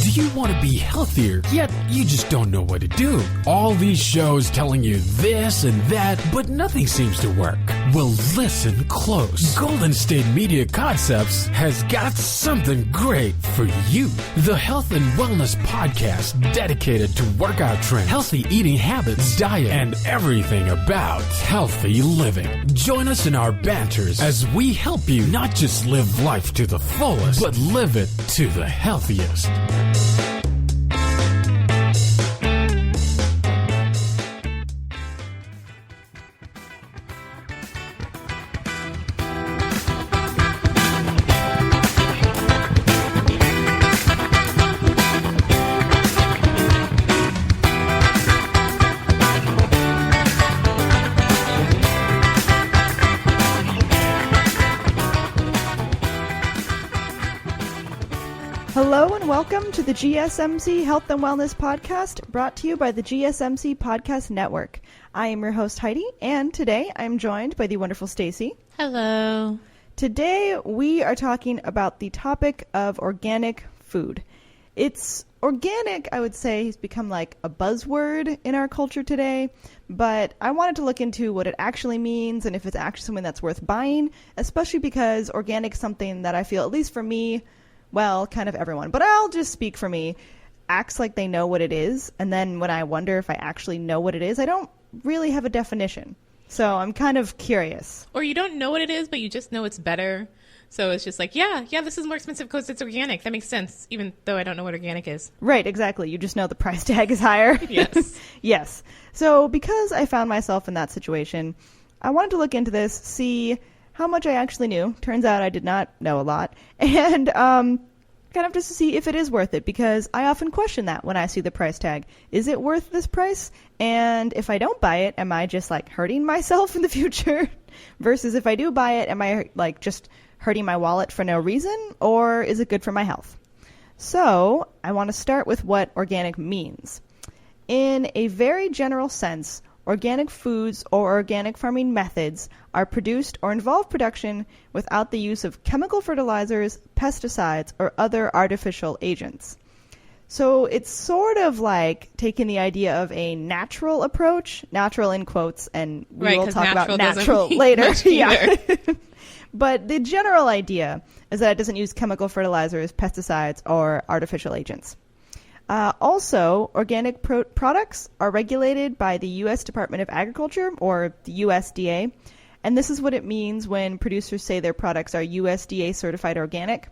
Do you want to be healthier, yet you just don't know what to do? All these shows telling you this and that, but nothing seems to work. Well, listen close. Golden State Media Concepts has got something great for you. The Health and Wellness Podcast dedicated to workout trends, healthy eating habits, diet, and everything about healthy living. Join us in our banters as we help you not just live life to the fullest, but live it to the healthiest. Hello and welcome to the GSMC Health and Wellness Podcast, brought to you by the GSMC Podcast Network. I am your host, Heidi, and today I'm joined by the wonderful Staci. Hello. Today we are talking about the topic of organic food. It's organic, I would say, has become like a buzzword in our culture today, but I wanted to look into what it actually means and if it's actually something that's worth buying, especially because organic is something that I feel, at least for me, well, kind of everyone, but I'll just speak for me, acts like they know what it is. And then when I wonder if I actually know what it is, I don't really have a definition. So I'm kind of curious. Or you don't know what it is, but you just know it's better. So it's just like, yeah, this is more expensive because it's organic. That makes sense, even though I don't know what organic is. Right, exactly. You just know the price tag is higher. Yes. Yes. So because I found myself in that situation, I wanted to look into this, see how much I actually knew. Turns out I did not know a lot. And kind of just to see if it is worth it, because I often question that when I see the price tag. Is it worth this price? And if I don't buy it, am I just like hurting myself in the future? Versus if I do buy it, am I like just hurting my wallet for no reason? Or is it good for my health? So I want to start with what organic means. In a very general sense, organic foods or organic farming methods are produced or involve production without the use of chemical fertilizers, pesticides, or other artificial agents. So it's sort of like taking the idea of a natural approach, natural in quotes, and we will talk about natural later. Yeah. But the general idea is that it doesn't use chemical fertilizers, pesticides, or artificial agents. Also, organic products are regulated by the U.S. Department of Agriculture, or the USDA, and this is what it means when producers say their products are USDA certified organic.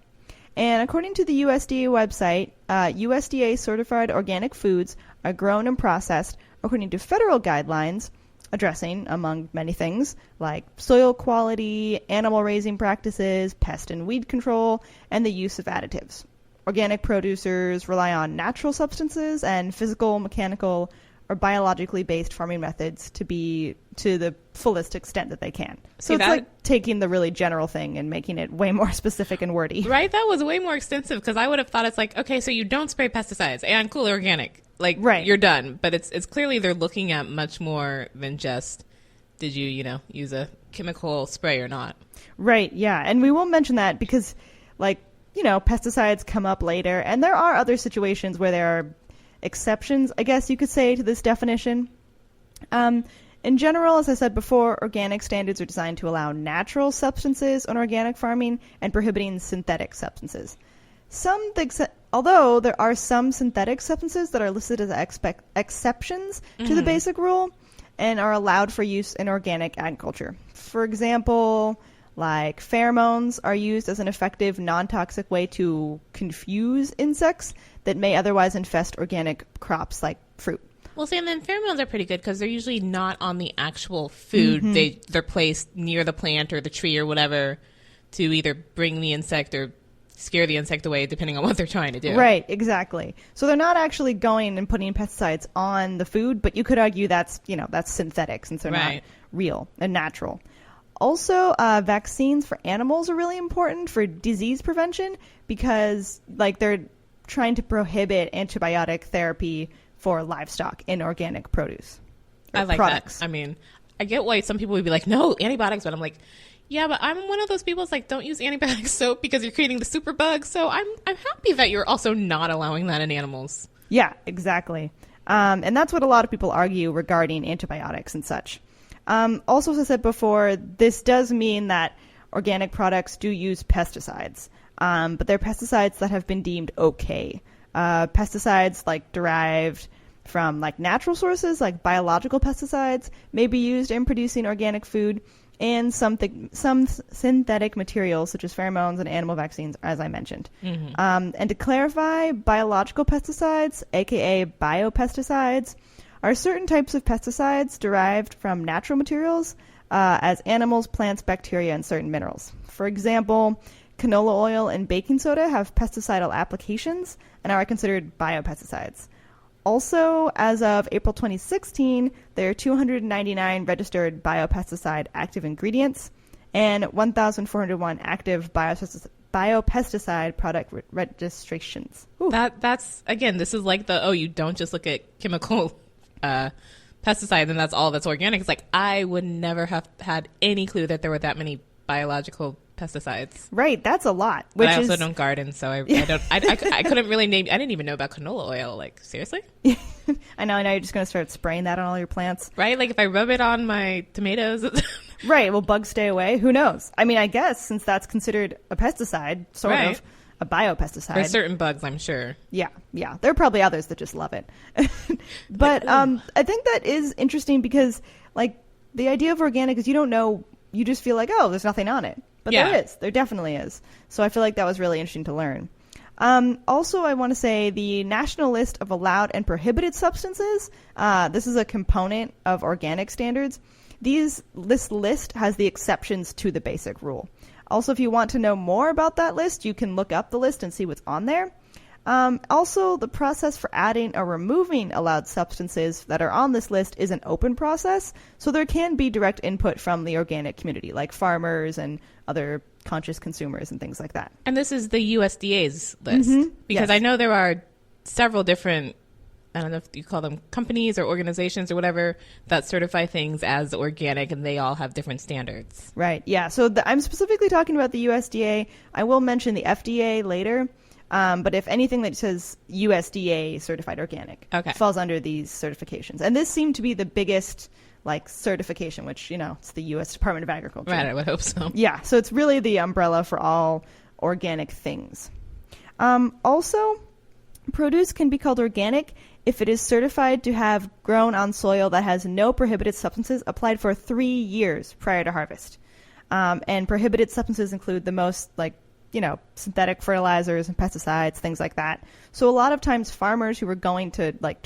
And according to the USDA website, USDA certified organic foods are grown and processed according to federal guidelines addressing, among many things, like soil quality, animal raising practices, pest and weed control, and the use of additives. Organic producers rely on natural substances and physical, mechanical, or biologically based farming methods to the fullest extent that they can. So it's like taking the really general thing and making it way more specific and wordy. Right? That was way more extensive because I would have thought it's like, okay, so you don't spray pesticides and cool organic. Like, right. You're done. But it's clearly they're looking at much more than just, did you, use a chemical spray or not? Right, yeah. And we will mention that because, pesticides come up later. And there are other situations where there are exceptions, I guess you could say, to this definition. In general, as I said before, organic standards are designed to allow natural substances on organic farming and prohibiting synthetic substances. Although there are some synthetic substances that are listed as exceptions to the basic rule and are allowed for use in organic agriculture. For example, like pheromones are used as an effective non-toxic way to confuse insects that may otherwise infest organic crops like fruit. Well, see, and then pheromones are pretty good because they're usually not on the actual food. Mm-hmm. They're placed near the plant or the tree or whatever to either bring the insect or scare the insect away, depending on what they're trying to do. Right, exactly. So they're not actually going and putting pesticides on the food, but you could argue that's synthetic since they're not real and natural. Also, vaccines for animals are really important for disease prevention because, they're trying to prohibit antibiotic therapy for livestock in organic produce. I like products. That. I mean, I get why some people would be like, no, antibiotics, but I'm like, Yeah, but I'm one of those people that's like, don't use antibiotic soap because you're creating the super bug. So I'm happy that you're also not allowing that in animals. Yeah, exactly. And that's what a lot of people argue regarding antibiotics and such. Also, as I said before, this does mean that organic products do use pesticides, but they're pesticides that have been deemed okay. Pesticides like derived from like natural sources, like biological pesticides, may be used in producing organic food, and some synthetic materials such as pheromones and animal vaccines, as I mentioned. Mm-hmm. And to clarify, biological pesticides, aka biopesticides, are certain types of pesticides derived from natural materials, as animals, plants, bacteria, and certain minerals. For example, canola oil and baking soda have pesticidal applications and are considered biopesticides. Also, as of April 2016, there are 299 registered biopesticide active ingredients and 1,401 active biopesticide product registrations. That's, again, this is like you don't just look at chemical pesticides and that's all that's organic. It's like, I would never have had any clue that there were that many biological pesticides. Right, that's a lot. But I also don't garden, so I couldn't really name. I didn't even know about canola oil. Like, seriously? I know you're just going to start spraying that on all your plants. Right? Like, if I rub it on my tomatoes. Right, will bugs stay away? Who knows? I mean, I guess since that's considered a pesticide, sort of, a biopesticide. For certain bugs, I'm sure. Yeah. There are probably others that just love it. But I think that is interesting because, like, the idea of organic is you don't know, you just feel like, oh, there's nothing on it. But there definitely is. So I feel like that was really interesting to learn. Also, I want to say the National List of Allowed and Prohibited Substances. This is a component of organic standards. This list has the exceptions to the basic rule. Also, if you want to know more about that list, you can look up the list and see what's on there. Also, the process for adding or removing allowed substances that are on this list is an open process, so there can be direct input from the organic community, like farmers and other conscious consumers and things like that. And this is the USDA's list, because I know there are several different, I don't know if you call them companies or organizations or whatever, that certify things as organic, and they all have different standards. Right, yeah. So I'm specifically talking about the USDA. I will mention the FDA later. But if anything that says USDA certified organic falls under these certifications. And this seemed to be the biggest certification, which, it's the U.S. Department of Agriculture. Right, I would hope so. Yeah, so it's really the umbrella for all organic things. Also, produce can be called organic if it is certified to have grown on soil that has no prohibited substances applied for 3 years prior to harvest. And prohibited substances include the most, synthetic fertilizers and pesticides, things like that. So a lot of times farmers who are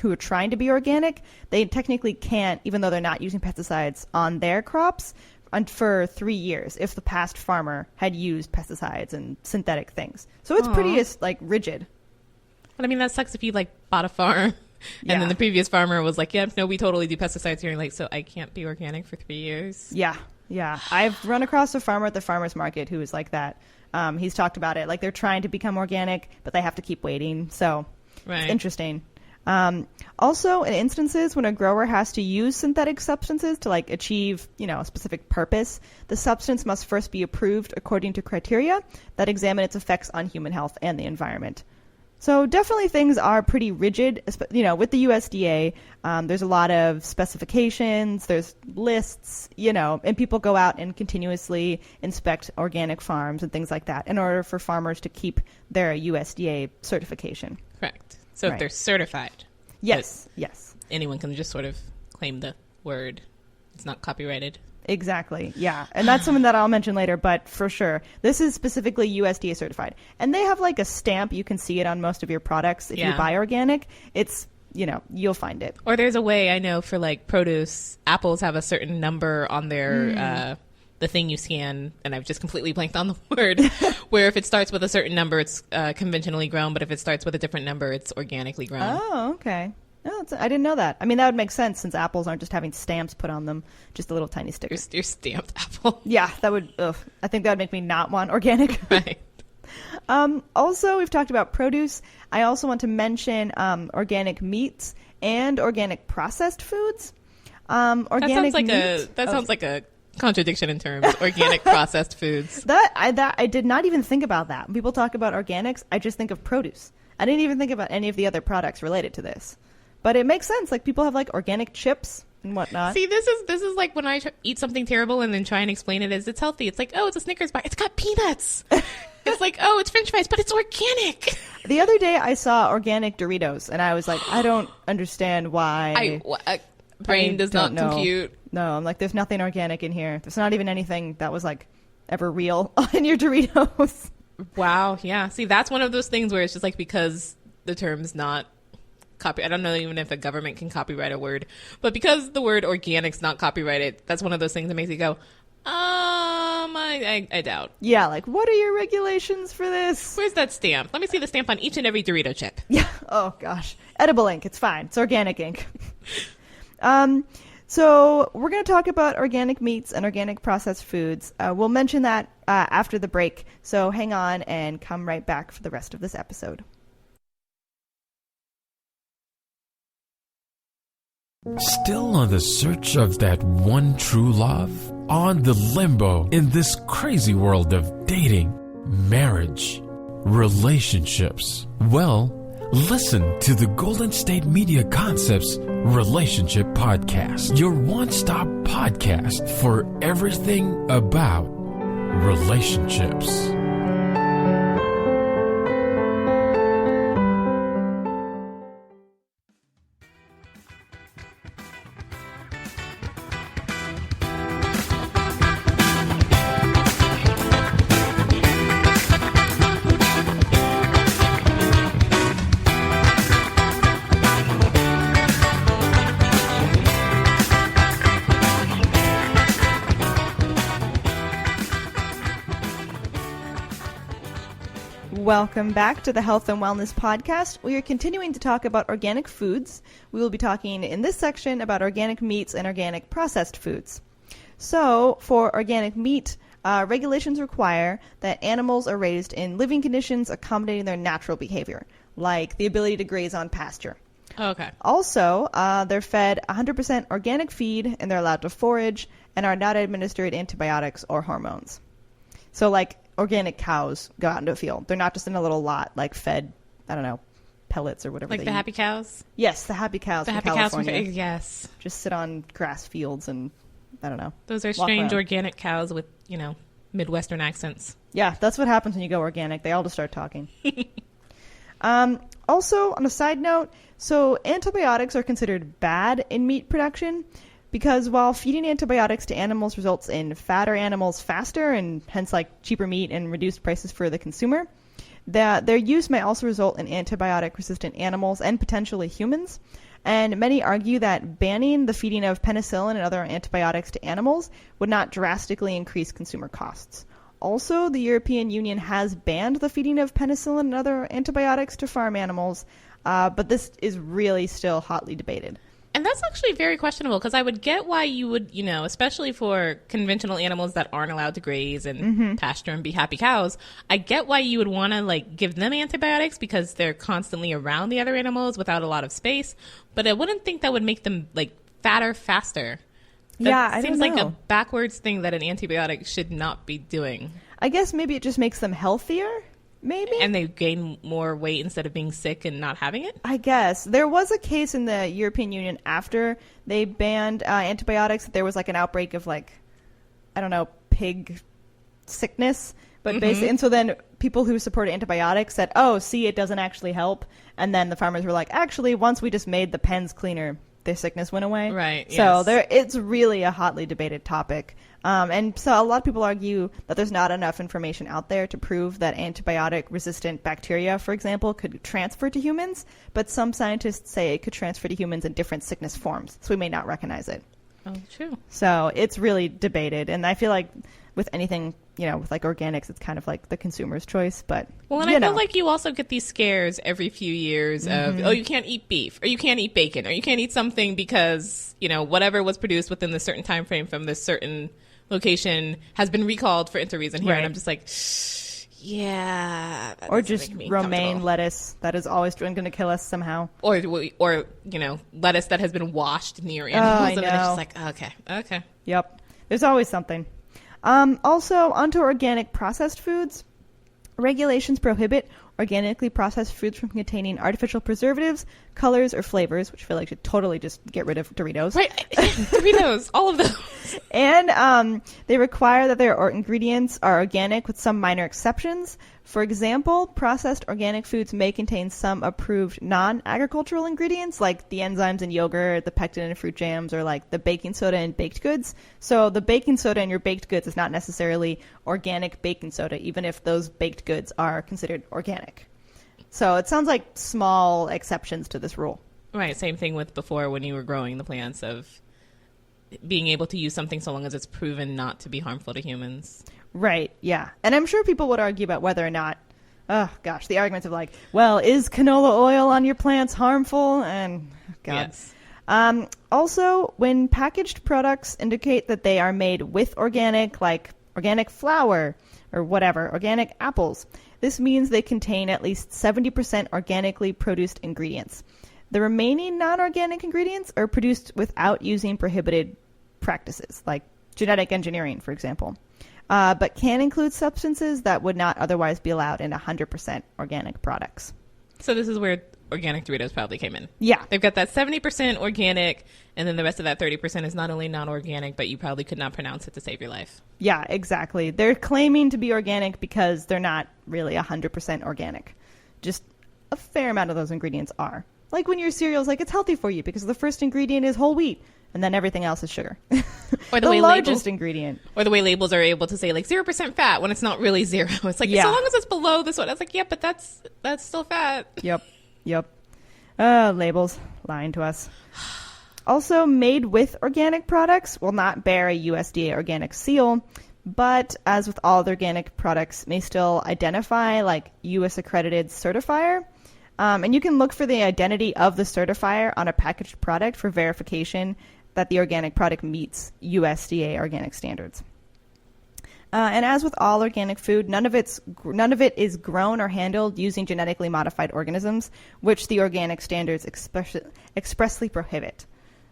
who are trying to be organic, they technically can't, even though they're not using pesticides on their crops, for 3 years if the past farmer had used pesticides and synthetic things. So it's pretty rigid. But I mean, that sucks if you bought a farm and then the previous farmer was like, no, we totally do pesticides here. And so I can't be organic for 3 years. Yeah. I've run across a farmer at the farmer's market who is like that. He's talked about it. They're trying to become organic, but they have to keep waiting. So it's interesting. Also, in instances when a grower has to use synthetic substances to achieve, a specific purpose, the substance must first be approved according to criteria that examine its effects on human health and the environment. So definitely things are pretty rigid, with the USDA. There's a lot of specifications, there's lists, and people go out and continuously inspect organic farms and things like that in order for farmers to keep their USDA certification. Correct. So if they're certified. Yes. Anyone can just sort of claim the word. It's not copyrighted. Exactly. Yeah. And that's something that I'll mention later, but for sure, this is specifically USDA certified. And they have a stamp. You can see it on most of your products. If you buy organic, it's, you'll find it. Or there's a way, I know, for produce, apples have a certain number on their, the thing you scan, and I've just completely blanked on the word, where if it starts with a certain number, it's conventionally grown, but if it starts with a different number, it's organically grown. Oh, okay. Oh, I didn't know that. I mean, that would make sense since apples aren't just having stamps put on them, just a little tiny sticker. Your stamped apple. Yeah, that would, I think that would make me not want organic. Right. Also, we've talked about produce. I also want to mention organic meats and organic processed foods. Organic sounds like a contradiction in terms. Organic processed foods. I did not even think about that. When people talk about organics, I just think of produce. I didn't even think about any of the other products related to this. But it makes sense. Like, people have, like, organic chips and whatnot. See, this is like when I eat something terrible and then try and explain it as it's healthy. It's like, oh, it's a Snickers bar. It's got peanuts. It's like, oh, it's French fries, but it's organic. The other day I saw organic Doritos, and I was like, I don't understand why. Brain does not compute. No, I'm like, there's nothing organic in here. There's not even anything that was, like, ever real in your Doritos. Wow, yeah. See, that's one of those things where it's just like, because the term's not copy. I don't know even if the government can copyright a word, but because the word organic's not copyrighted, that's one of those things that makes you go, I doubt. Yeah, like, what are your regulations for this? Where's that stamp? Let me see the stamp on each and every Dorito chip. Yeah. Oh gosh, edible ink. It's fine. It's organic ink. So we're going to talk about organic meats and organic processed foods. We'll mention that after the break. So hang on and come right back for the rest of this episode. Still on the search of that one true love? On the limbo in this crazy world of dating, marriage, relationships? Well, listen to the Golden State Media Concepts Relationship Podcast, your one-stop podcast for everything about relationships. Welcome back to the Health and Wellness Podcast. We are continuing to talk about organic foods. We will be talking in this section about organic meats and organic processed foods. So, for organic meat, regulations require that animals are raised in living conditions accommodating their natural behavior, like the ability to graze on pasture. Okay. Also, they're fed 100% organic feed, and they're allowed to forage and are not administered antibiotics or hormones. So, like, organic cows go out into a field. They're not just in a little lot, like, fed, I don't know, pellets or whatever. Like the happy cows? Yes, the happy cows from California. Cows from, yes. Just sit on grass fields and, I don't know. Those are strange organic cows with, Midwestern accents. Yeah, that's what happens when you go organic. They all just start talking. Also, on a side note, so antibiotics are considered bad in meat production because while feeding antibiotics to animals results in fatter animals faster and hence like cheaper meat and reduced prices for the consumer, their use may also result in antibiotic-resistant animals and potentially humans. And many argue that banning the feeding of penicillin and other antibiotics to animals would not drastically increase consumer costs. Also, the European Union has banned the feeding of penicillin and other antibiotics to farm animals, but this is really still hotly debated. And that's actually very questionable because I would get why you would, especially for conventional animals that aren't allowed to graze and pasture and be happy cows, I get why you would want to give them antibiotics because they're constantly around the other animals without a lot of space. But I wouldn't think that would make them fatter faster. That seems like a backwards thing that an antibiotic should not be doing. I guess maybe it just makes them healthier. Maybe. And they gain more weight instead of being sick and not having it? I guess. There was a case in the European Union after they banned antibiotics. There was an outbreak of pig sickness. But basically, and so then people who supported antibiotics said, oh, see, it doesn't actually help. And then the farmers were like, actually, once we just made the pens cleaner, their sickness went away. Right. So it's really a hotly debated topic. And so a lot of people argue that there's not enough information out there to prove that antibiotic-resistant bacteria, for example, could transfer to humans. But some scientists say it could transfer to humans in different sickness forms, so we may not recognize it. Oh, true. So it's really debated. And I feel like with anything, with organics, it's kind of like the consumer's choice. But, well, and I feel like you also get these scares every few years of, oh, you can't eat beef, or you can't eat bacon, or you can't eat something because, whatever was produced within this certain time frame from this certain location has been recalled for any reason here. Right. And I'm just like, yeah. Or just romaine lettuce that is always going to kill us somehow. Or lettuce that has been washed near animals. And then it's just like, okay. Yep. There's always something. Also, onto organic processed foods. Regulations prohibit organically processed foods from containing artificial preservatives, colors, or flavors, which I feel like should totally just get rid of Doritos. Right. Doritos, all of those. And they require that their ingredients are organic with some minor exceptions. For example, processed organic foods may contain some approved non-agricultural ingredients, like the enzymes in yogurt, the pectin in fruit jams, or like the baking soda in baked goods. So the baking soda in your baked goods is not necessarily organic baking soda, even if those baked goods are considered organic. So it sounds like small exceptions to this rule. Right. Same thing with before when you were growing the plants of being able to use something so long as it's proven not to be harmful to humans. Right, yeah. And I'm sure people would argue about whether or not, oh gosh, the arguments of like, well, is canola oil on your plants harmful? And God. Yes. Also, when packaged products indicate that they are made with organic, like organic flour or whatever, organic apples, this means they contain at least 70% organically produced ingredients. The remaining non-organic ingredients are produced without using prohibited practices, like genetic engineering, for example. But can include substances that would not otherwise be allowed in 100% organic products. So this is where organic Doritos probably came in. Yeah. They've got that 70% organic, and then the rest of that 30% is not only non-organic, but you probably could not pronounce it to save your life. Yeah, exactly. They're claiming to be organic because they're not really 100% organic. Just a fair amount of those ingredients are. Like when your cereal's like, it's healthy for you because the first ingredient is whole wheat. And then everything else is sugar. Or the largest ingredient. Or the way labels are able to say like 0% fat when it's not really zero. It's like, so long as it's below this one. I was like, yeah, but that's still fat. Yep. Labels lying to us. Also, made with organic products will not bear a USDA organic seal, but as with all the organic products, may still identify like US accredited certifier. And you can look for the identity of the certifier on a packaged product for verification that the organic product meets USDA organic standards. And as with all organic food, none of it is grown or handled using genetically modified organisms, which the organic standards expressly prohibit.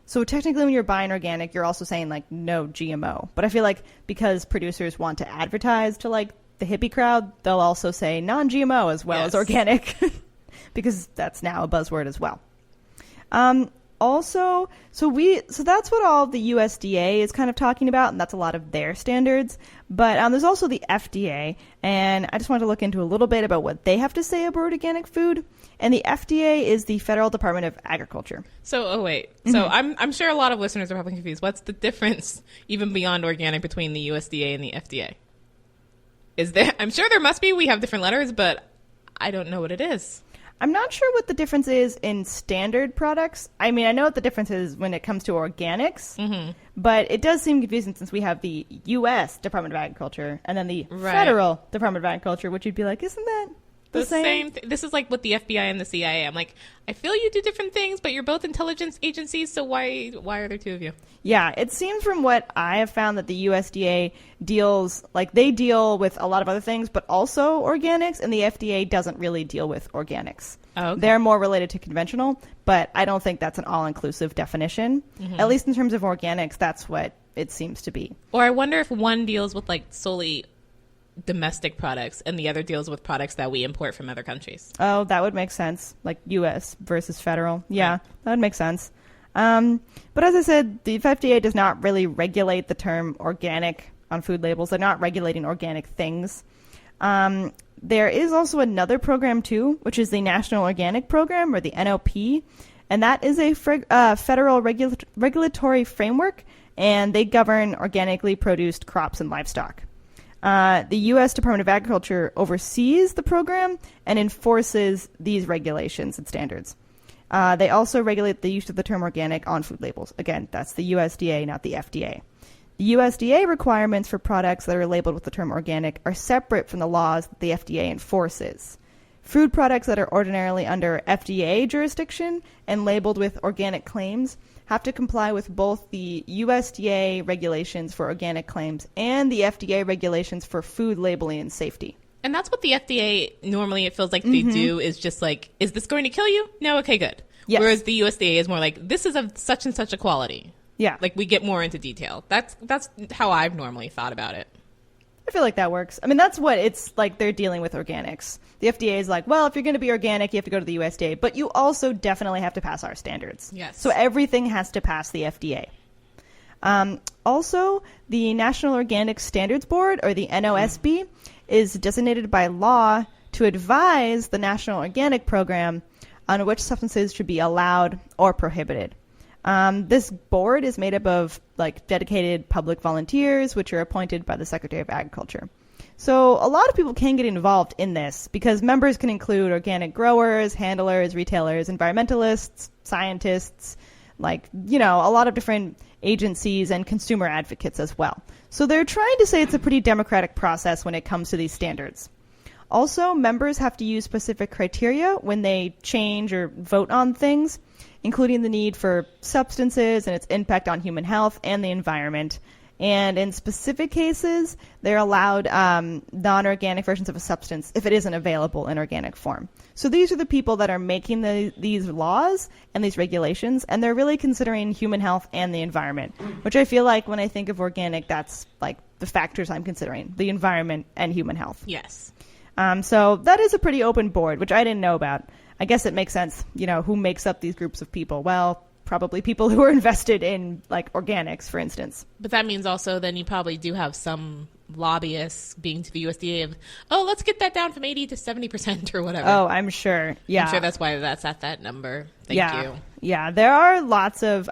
So technically when you're buying organic, you're also saying like no GMO. But I feel like because producers want to advertise to like the hippie crowd, they'll also say non-GMO as well as organic. Because that's now a buzzword as well. So that's what all of the USDA is kind of talking about, and that's a lot of their standards. But there's also the FDA, and I just wanted to look into a little bit about what they have to say about organic food. And the FDA is the Federal Department of Agriculture. So, So I'm sure a lot of listeners are probably confused. What's the difference, even beyond organic, between the USDA and the FDA? Is there? I'm sure there must be. We have different letters, but I don't know what it is. I'm not sure what the difference is in standard products. I mean, I know what the difference is when it comes to organics, but it does seem confusing since we have the U.S. Department of Agriculture and then the Federal Department of Agriculture, which you'd be like, isn't that the same? This is like with the FBI and the CIA. I'm like, I feel you do different things, but you're both intelligence agencies, so why are there two of you? Yeah, it seems from what I have found that the USDA they deal with a lot of other things, but also organics, and the FDA doesn't really deal with organics. Oh, okay. They're more related to conventional, but I don't think that's an all-inclusive definition. At least in terms of organics, that's what it seems to be. Or I wonder if one deals with like solely domestic products and the other deals with products that we import from other countries. Oh, that would make sense. Like U.S. versus federal. Yeah, right. That would make sense. But as I said, the FDA does not really regulate the term organic on food labels. They're not regulating organic things. There is also another program, too, which is the National Organic Program, or the NOP. And that is a federal regulatory framework, and they govern organically produced crops and livestock. The U.S. Department of Agriculture oversees the program and enforces these regulations and standards. They also regulate the use of the term organic on food labels. Again, that's the USDA, not the FDA. The USDA requirements for products that are labeled with the term organic are separate from the laws that the FDA enforces. Food products that are ordinarily under FDA jurisdiction and labeled with organic claims have to comply with both the USDA regulations for organic claims and the FDA regulations for food labeling and safety. And that's what the FDA normally, it feels like they do, is just like, is this going to kill you? No, okay, good. Yes. Whereas the USDA is more like, this is of such and such a quality. Yeah. Like, we get more into detail. That's how I've normally thought about it. I feel like that works. I mean, that's what it's like they're dealing with organics. The FDA is like, well, if you're going to be organic, you have to go to the USDA, but you also definitely have to pass our standards. Yes. So everything has to pass the FDA. Also, the National Organic Standards Board, or the NOSB, is designated by law to advise the National Organic Program on which substances should be allowed or prohibited. This board is made up of like dedicated public volunteers, which are appointed by the Secretary of Agriculture. So a lot of people can get involved in this because members can include organic growers, handlers, retailers, environmentalists, scientists, like, you know, a lot of different agencies and consumer advocates as well. So they're trying to say it's a pretty democratic process when it comes to these standards. Also, members have to use specific criteria when they change or vote on things, including the need for substances and its impact on human health and the environment. And in specific cases, they're allowed non-organic versions of a substance if it isn't available in organic form. So these are the people that are making these laws and these regulations, and they're really considering human health and the environment, which I feel like when I think of organic, that's like the factors I'm considering, the environment and human health. Yes. So that is a pretty open board, which I didn't know about. I guess it makes sense, you know, who makes up these groups of people? Well, probably people who are invested in, like, organics, for instance. But that means also then you probably do have some lobbyists being to the USDA of, oh, let's get that down from 80 to 70% or whatever. Oh, I'm sure. Yeah. I'm sure that's why that's at that number. Thank you. Yeah, there are lots of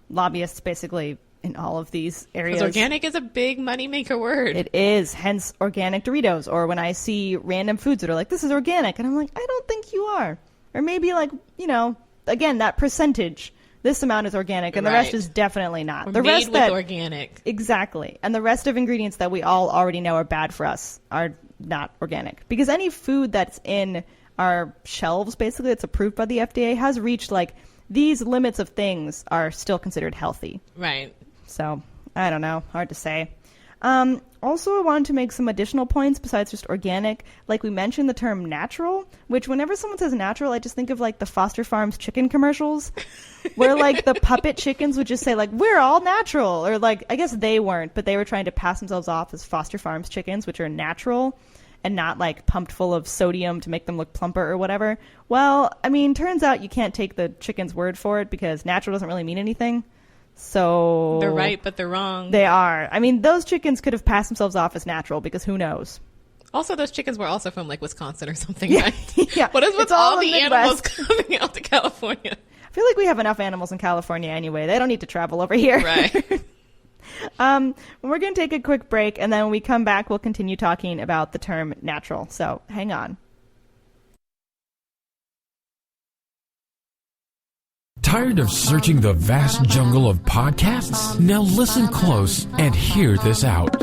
lobbyists, basically, in all of these areas. Because organic is a big moneymaker word. It is, hence organic Doritos. Or when I see random foods that are like, this is organic, and I'm like, I don't think you are. Or maybe like, you know, again, that percentage, this amount is organic, and the rest is definitely not. Or the made rest with that, organic. Exactly. And the rest of ingredients that we all already know are bad for us are not organic. Because any food that's in our shelves, basically, that's approved by the FDA, has reached, like, these limits of things are still considered healthy. Right. So, I don't know. Hard to say. Also, I wanted to make some additional points besides just organic. Like we mentioned the term natural, which whenever someone says natural, I just think of like the Foster Farms chicken commercials where like the puppet chickens would just say like, we're all natural. Or like, I guess they weren't, but they were trying to pass themselves off as Foster Farms chickens, which are natural and not like pumped full of sodium to make them look plumper or whatever. Well, I mean, turns out you can't take the chicken's word for it because natural doesn't really mean anything. So they're right, but they're wrong. They are. I mean, those chickens could have passed themselves off as natural because who knows? Also, those chickens were also from like Wisconsin or something, yeah. right? Yeah. What is with all the animals coming out to California? I feel like we have enough animals in California anyway. They don't need to travel over here. Right. We're going to take a quick break, and then when we come back, we'll continue talking about the term natural. So hang on. Tired of searching the vast jungle of podcasts? Now listen close and hear this out.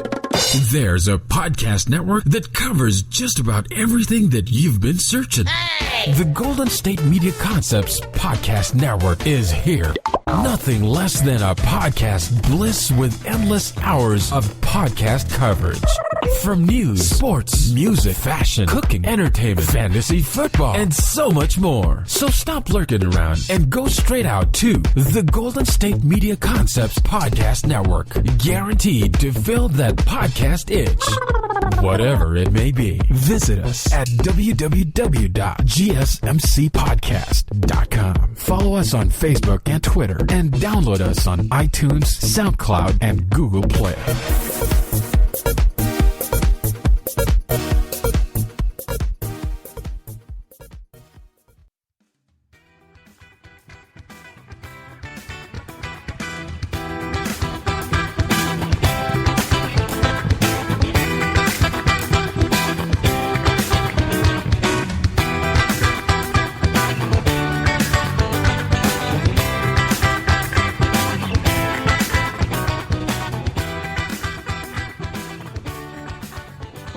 There's a podcast network that covers just about everything that you've been searching. Hey! The Golden State Media Concepts Podcast Network is here. Nothing less than a podcast bliss with endless hours of podcast coverage. From news, sports, music, fashion, cooking, entertainment, fantasy, football, and so much more. So stop lurking around and go straight out to the Golden State Media Concepts Podcast Network. Guaranteed to fill that podcast itch. Whatever it may be. Visit us at www.gsmcpodcast.com. Follow us on Facebook and Twitter, and download us on iTunes, SoundCloud, and Google Play.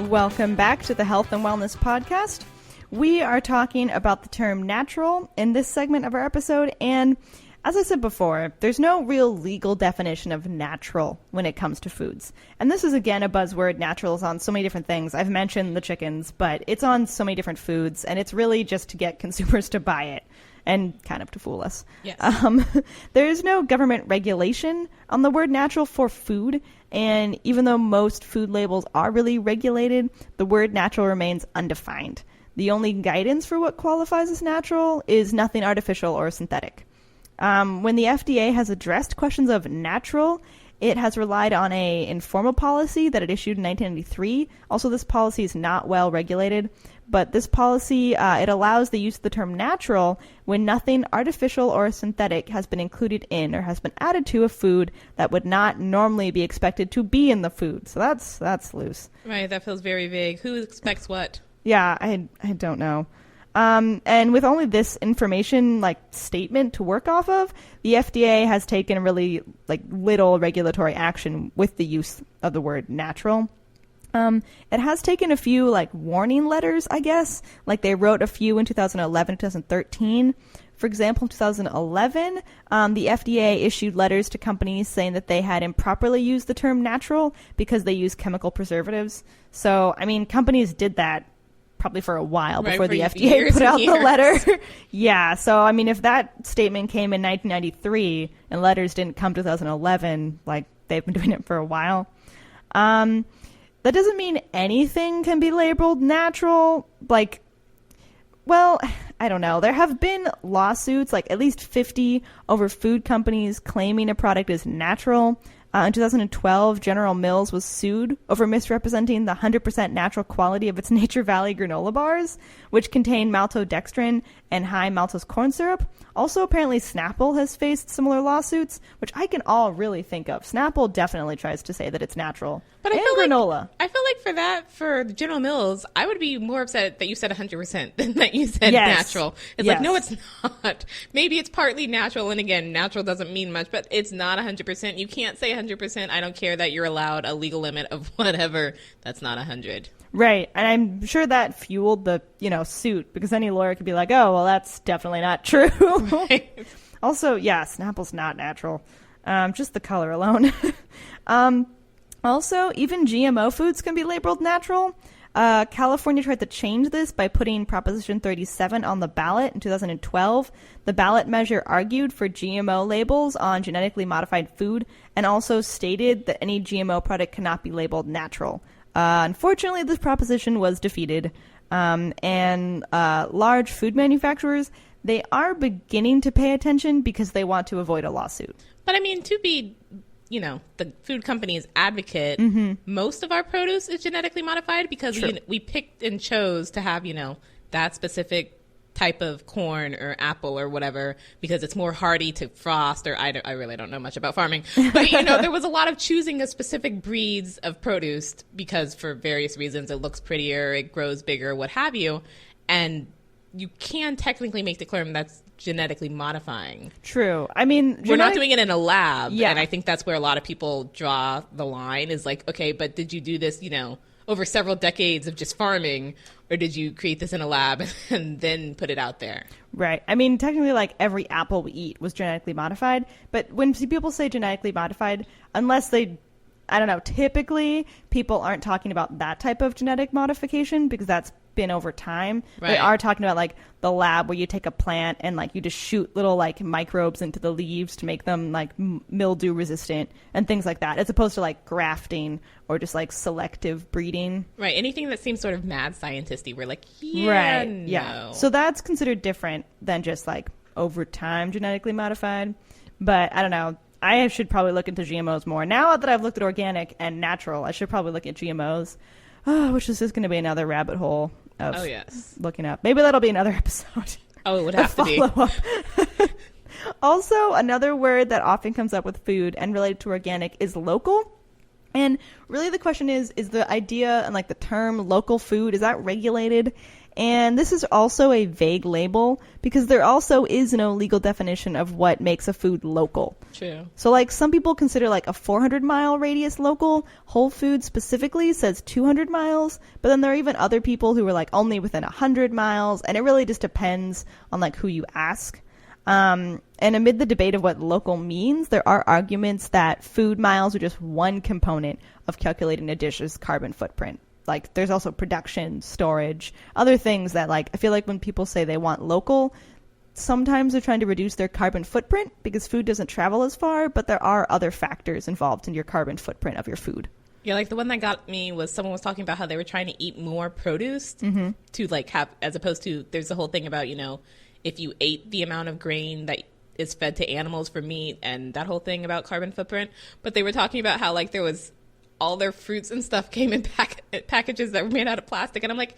Welcome back to the Health and Wellness Podcast. We are talking about the term natural in this segment of our episode, and as I said before, there's no real legal definition of natural when it comes to foods. And this is, again, a buzzword. Natural is on so many different things. I've mentioned the chickens, but it's on so many different foods, and it's really just to get consumers to buy it. and kind of to fool us. Yes. There is no government regulation on the word natural for food, and even though most food labels are really regulated, the word natural remains undefined. The only guidance for what qualifies as natural is nothing artificial or synthetic. When the FDA has addressed questions of natural, it has relied on a informal policy that it issued in 1993. Also, this policy is not well regulated, but this policy, it allows the use of the term natural when nothing artificial or synthetic has been included in or has been added to a food that would not normally be expected to be in the food. So that's loose. Right, that feels very vague. Who expects what? Yeah, I don't know. And with only this information, statement to work off of, the FDA has taken really, little regulatory action with the use of the word natural. It has taken a few, warning letters, I guess. They wrote a few in 2011, 2013. For example, in 2011, the FDA issued letters to companies saying that they had improperly used the term natural because they use chemical preservatives. So, companies did that probably for a while before the FDA put out the letter. Yeah, so if that statement came in 1993 and letters didn't come 2011, they've been doing it for a while. That doesn't mean anything can be labeled natural. Well, I don't know. There have been lawsuits, at least 50, over food companies claiming a product is natural. In 2012, General Mills was sued over misrepresenting the 100% natural quality of its Nature Valley granola bars, which contain maltodextrin and high maltose corn syrup. Also, apparently, Snapple has faced similar lawsuits, which I can all really think of. Snapple definitely tries to say that it's natural. But I and feel granola. I feel for General Mills, I would be more upset that you said 100% than that you said yes. natural. It's yes. no, it's not. Maybe it's partly natural, and again, natural doesn't mean much, but it's not 100%. You can't say 100%. I don't care that you're allowed a legal limit of whatever. That's not 100. Right, and I'm sure that fueled the, suit, because any lawyer could be like, oh, well, that's definitely not true. Right. Also, yeah, Snapple's not natural. Just the color alone. Also, even GMO foods can be labeled natural. California tried to change this by putting Proposition 37 on the ballot in 2012. The ballot measure argued for GMO labels on genetically modified food and also stated that any GMO product cannot be labeled natural. Unfortunately, this proposition was defeated, and large food manufacturers, they are beginning to pay attention because they want to avoid a lawsuit. But to be, the food company's advocate, most of our produce is genetically modified because we picked and chose to have, that specific type of corn or apple or whatever because it's more hardy to frost, or I really don't know much about farming, but there was a lot of choosing of specific breeds of produce because for various reasons it looks prettier, it grows bigger, what have you, and you can technically make the claim that's genetically modifying. True. We're not doing it in a lab, yeah. And I think that's where a lot of people draw the line is okay, but did you do this, over several decades of just farming, or did you create this in a lab and then put it out there? Right. Technically, every apple we eat was genetically modified. But when people say genetically modified, unless they, I don't know, typically people aren't talking about that type of genetic modification because that's been over time. Right. They are talking about the lab where you take a plant and you just shoot little microbes into the leaves to make them mildew resistant and things like that, as opposed to grafting or just selective breeding. Right. Anything that seems sort of mad scientisty, we're right. No. Yeah. So that's considered different than just over time genetically modified. But I don't know. I should probably look into GMOs more. Now that I've looked at organic and natural, I should probably look at GMOs, which is just going to be another rabbit hole of looking up. Maybe that'll be another episode. Oh, it would have to be. Also, another word that often comes up with food and related to organic is local. And really the question is the idea and the term local food, is that regulated? And this is also a vague label because there also is no legal definition of what makes a food local. True. So some people consider a 400-mile radius local. Whole Foods specifically says 200 miles, but then there are even other people who are only within 100 miles, and it really just depends on who you ask. And amid the debate of what local means, there are arguments that food miles are just one component of calculating a dish's carbon footprint. There's also production, storage, other things that I feel when people say they want local, sometimes they're trying to reduce their carbon footprint because food doesn't travel as far, but there are other factors involved in your carbon footprint of your food. Yeah, like the one that got me was someone was talking about how they were trying to eat more produce to like have, as opposed to, there's the whole thing about, you know, if you ate the amount of grain that is fed to animals for meat and that whole thing about carbon footprint. But they were talking about how like there was all their fruits and stuff came in packages that were made out of plastic. And I'm like,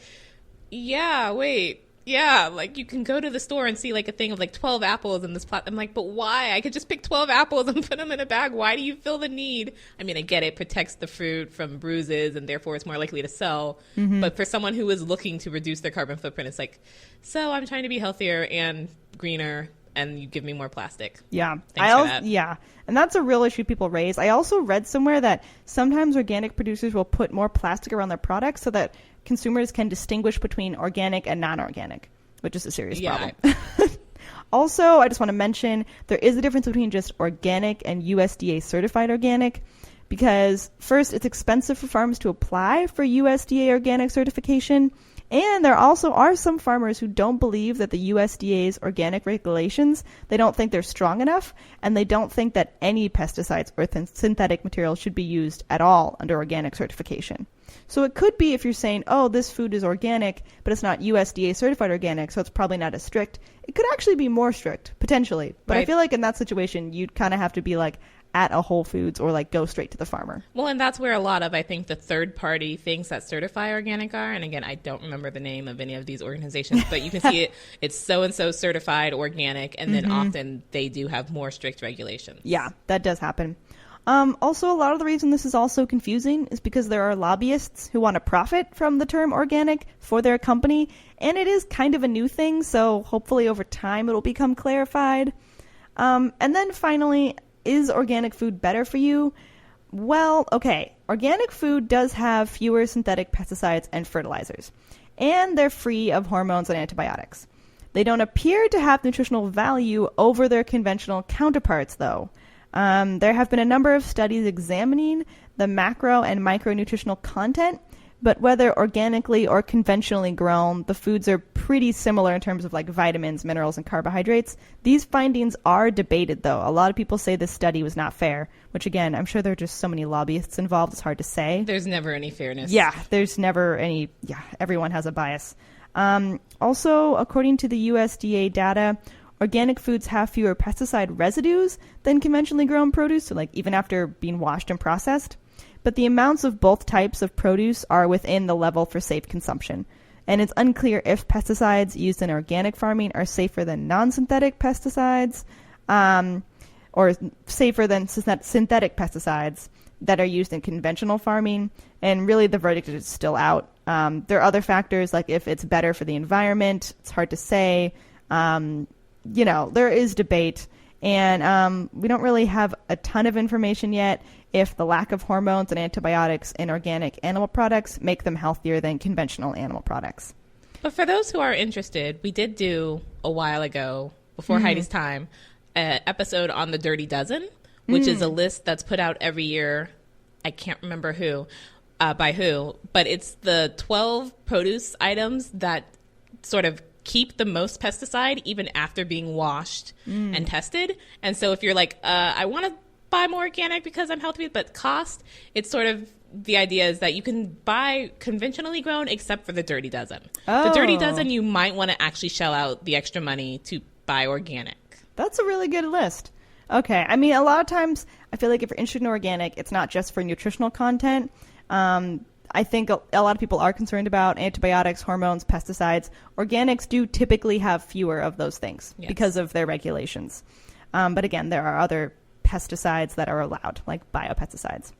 yeah, wait. Yeah, like you can go to the store and see like a thing of like 12 apples in this pot. I'm like, but why? I could just pick 12 apples and put them in a bag. Why do you feel the need? I mean, I get it protects the fruit from bruises and therefore it's more likely to sell. But for someone who is looking to reduce their carbon footprint, it's like, so I'm trying to be healthier and greener and you give me more plastic. Yeah. Thanks for that. Yeah. And that's a real issue people raise. I also read somewhere that sometimes organic producers will put more plastic around their products so that consumers can distinguish between organic and non-organic, which is a serious problem. Also, I just want to mention there is a difference between just organic and USDA certified organic because first, it's expensive for farms to apply for USDA organic certification. And there also are some farmers who don't believe that the USDA's organic regulations, they don't think they're strong enough, and they don't think that any pesticides or synthetic materials should be used at all under organic certification. So it could be if you're saying, oh, this food is organic, but it's not USDA certified organic, so it's probably not as strict. It could actually be more strict, potentially. But I feel like in that situation, you'd kind of have to be like at a Whole Foods or like go straight to the farmer. Well, and that's where a lot of, I think, the third party things that certify organic are. And again, I don't remember the name of any of these organizations, but you can see it's so-and-so certified organic. And then often they do have more strict regulations. Yeah, that does happen. Also, a lot of the reason this is also confusing is because there are lobbyists who want to profit from the term organic for their company. And it is kind of a new thing. So hopefully over time it'll become clarified. And then finally, is organic food better for you? Well, okay. Organic food does have fewer synthetic pesticides and fertilizers, and they're free of hormones and antibiotics. They don't appear to have nutritional value over their conventional counterparts, though. There have been a number of studies examining the macro and micronutritional content, but whether organically or conventionally grown, the foods are pretty similar in terms of like vitamins, minerals, and carbohydrates. These findings are debated, though. A lot of people say this study was not fair, which again, I'm sure there are just so many lobbyists involved, it's hard to say. There's never any fairness. Yeah, there's never any, everyone has a bias. Also, according to the USDA data, organic foods have fewer pesticide residues than conventionally grown produce, so like even after being washed and processed. But the amounts of both types of produce are within the level for safe consumption. And it's unclear if pesticides used in organic farming are safer than non-synthetic pesticides, or safer than synthetic pesticides that are used in conventional farming. And really the verdict is still out. There are other factors like if it's better for the environment. It's hard to say. There is debate. And we don't really have a ton of information yet if the lack of hormones and antibiotics in organic animal products make them healthier than conventional animal products. But for those who are interested, we did do a while ago, before Heidi's time, an episode on the Dirty Dozen, which is a list that's put out every year. I can't remember by who, but it's the 12 produce items that sort of keep the most pesticide even after being washed and tested. And so if you're like, I want to buy more organic because I'm healthy, but cost, it's sort of the idea is that you can buy conventionally grown except for the Dirty Dozen. The Dirty Dozen, you might want to actually shell out the extra money to buy organic. That's a really good list. Okay. I mean, a lot of times I feel like if you're interested in organic, it's not just for nutritional content. I think a lot of people are concerned about antibiotics, hormones, pesticides. Organics do typically have fewer of those things because of their regulations. But again, there are other pesticides that are allowed, like biopesticides.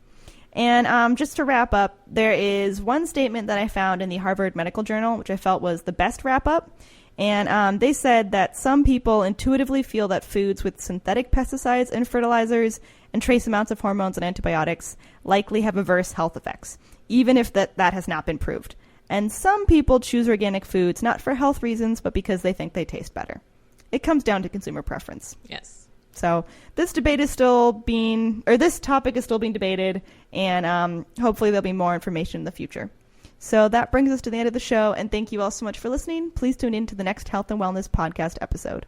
And just to wrap up, there is one statement that I found in the Harvard Medical Journal, which I felt was the best wrap up. And they said that some people intuitively feel that foods with synthetic pesticides and fertilizers and trace amounts of hormones and antibiotics likely have adverse health effects, even if that has not been proved. And some people choose organic foods not for health reasons, but because they think they taste better. It comes down to consumer preference. Yes. So this topic is still being debated, and hopefully there'll be more information in the future. So that brings us to the end of the show, and thank you all so much for listening. Please tune in to the next Health and Wellness podcast episode.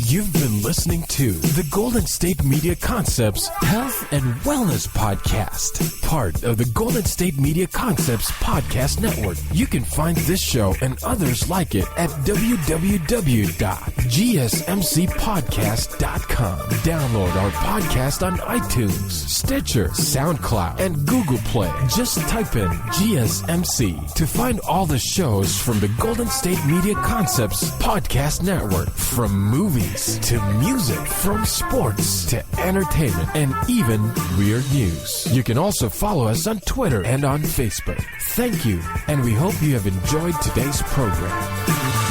You've been listening to the Golden State Media Concepts Health and Wellness Podcast, part of the Golden State Media Concepts Podcast Network. You can find this show and others like it at www.gsmcpodcast.com. Download our podcast on iTunes, Stitcher, SoundCloud, and Google Play. Just type in GSMC to find all the shows from the Golden State Media Concepts Podcast Network. From movies to music, from sports to entertainment, and even weird news. You can also follow us on Twitter and on Facebook. Thank you, and we hope you have enjoyed today's program.